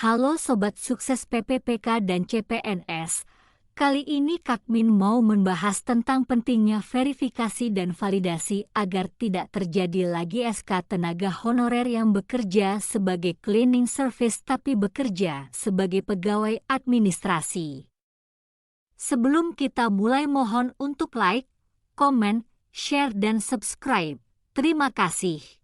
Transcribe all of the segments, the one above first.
Halo Sobat Sukses PPPK dan CPNS, kali ini Kakmin mau membahas tentang pentingnya verifikasi dan validasi agar tidak terjadi lagi SK tenaga honorer yang bekerja sebagai cleaning service tapi bekerja sebagai pegawai administrasi. Sebelum kita mulai mohon untuk like, komen, share dan subscribe. Terima kasih.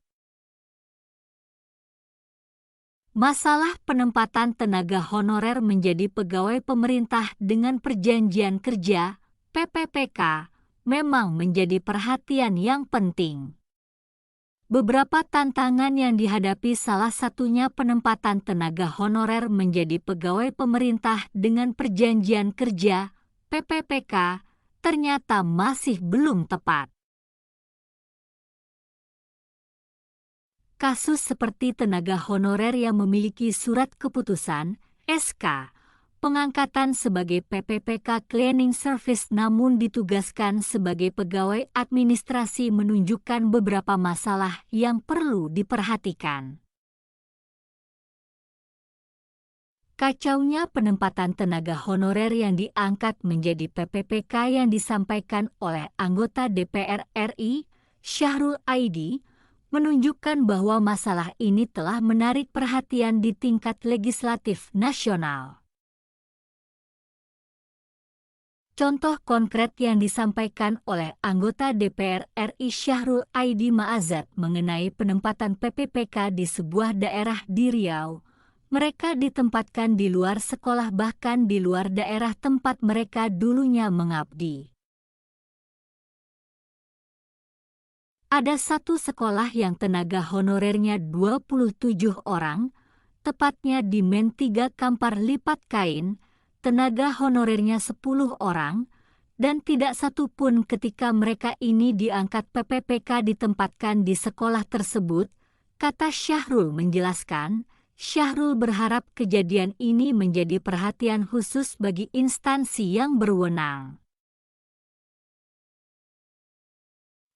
Masalah penempatan tenaga honorer menjadi pegawai pemerintah dengan perjanjian kerja (PPPK) memang menjadi perhatian yang penting. Beberapa tantangan yang dihadapi salah satunya penempatan tenaga honorer menjadi pegawai pemerintah dengan perjanjian kerja (PPPK) ternyata masih belum tepat. Kasus seperti tenaga honorer yang memiliki surat keputusan (SK) pengangkatan sebagai PPPK Cleaning Service namun ditugaskan sebagai pegawai administrasi menunjukkan beberapa masalah yang perlu diperhatikan. Kacaunya penempatan tenaga honorer yang diangkat menjadi PPPK yang disampaikan oleh anggota DPR RI, Syahrul Aidi, menunjukkan bahwa masalah ini telah menarik perhatian di tingkat legislatif nasional. Contoh konkret yang disampaikan oleh anggota DPR RI Syahrul Aidi Ma'azat mengenai penempatan PPPK di sebuah daerah di Riau. Mereka ditempatkan di luar sekolah bahkan di luar daerah tempat mereka dulunya mengabdi. Ada satu sekolah yang tenaga honorernya 27 orang, tepatnya di Men 3 Kampar Lipat Kain, tenaga honorernya 10 orang, dan tidak satu pun ketika mereka ini diangkat PPPK ditempatkan di sekolah tersebut, kata Syahrul menjelaskan. Syahrul berharap kejadian ini menjadi perhatian khusus bagi instansi yang berwenang.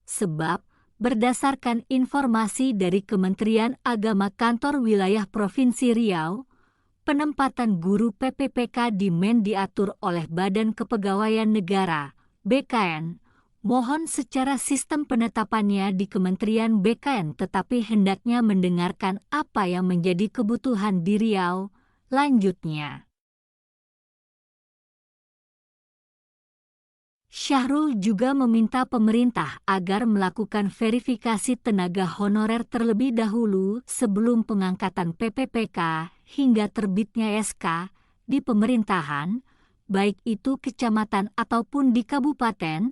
Sebab, berdasarkan informasi dari Kementerian Agama Kantor Wilayah Provinsi Riau, penempatan guru PPPK di Men diatur oleh Badan Kepegawaian Negara (BKN). Mohon secara sistem penetapannya di Kementerian BKN tetapi hendaknya mendengarkan apa yang menjadi kebutuhan di Riau, lanjutnya. Syahrul juga meminta pemerintah agar melakukan verifikasi tenaga honorer terlebih dahulu sebelum pengangkatan PPPK hingga terbitnya SK di pemerintahan, baik itu kecamatan ataupun di kabupaten.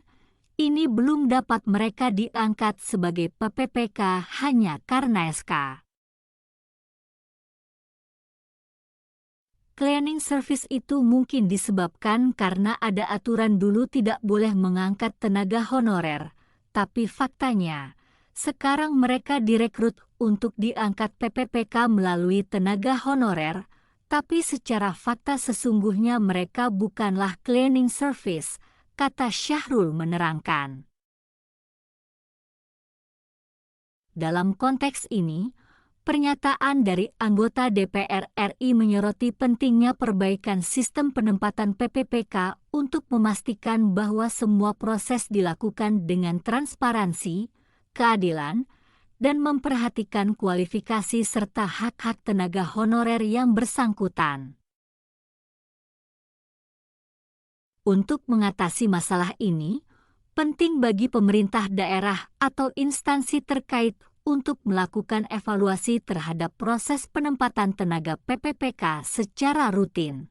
Ini belum dapat mereka diangkat sebagai PPPK hanya karena SK. Cleaning service itu mungkin disebabkan karena ada aturan dulu tidak boleh mengangkat tenaga honorer, tapi faktanya, sekarang mereka direkrut untuk diangkat PPPK melalui tenaga honorer, tapi secara fakta sesungguhnya mereka bukanlah cleaning service, kata Syahrul menerangkan. Dalam konteks ini, pernyataan dari anggota DPR RI menyoroti pentingnya perbaikan sistem penempatan PPPK untuk memastikan bahwa semua proses dilakukan dengan transparansi, keadilan, dan memperhatikan kualifikasi serta hak-hak tenaga honorer yang bersangkutan. Untuk mengatasi masalah ini, penting bagi pemerintah daerah atau instansi terkait untuk melakukan evaluasi terhadap proses penempatan tenaga PPPK secara rutin.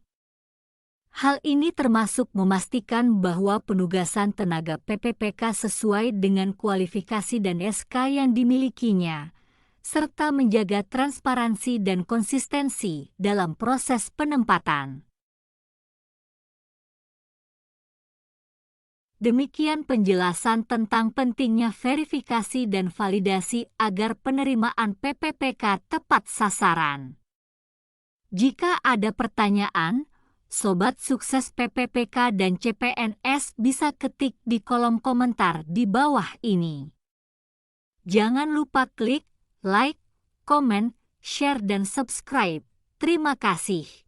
Hal ini termasuk memastikan bahwa penugasan tenaga PPPK sesuai dengan kualifikasi dan SK yang dimilikinya, serta menjaga transparansi dan konsistensi dalam proses penempatan. Demikian penjelasan tentang pentingnya verifikasi dan validasi agar penerimaan PPPK tepat sasaran. Jika ada pertanyaan, Sobat Sukses PPPK dan CPNS bisa ketik di kolom komentar di bawah ini. Jangan lupa klik, like, komen, share dan subscribe. Terima kasih.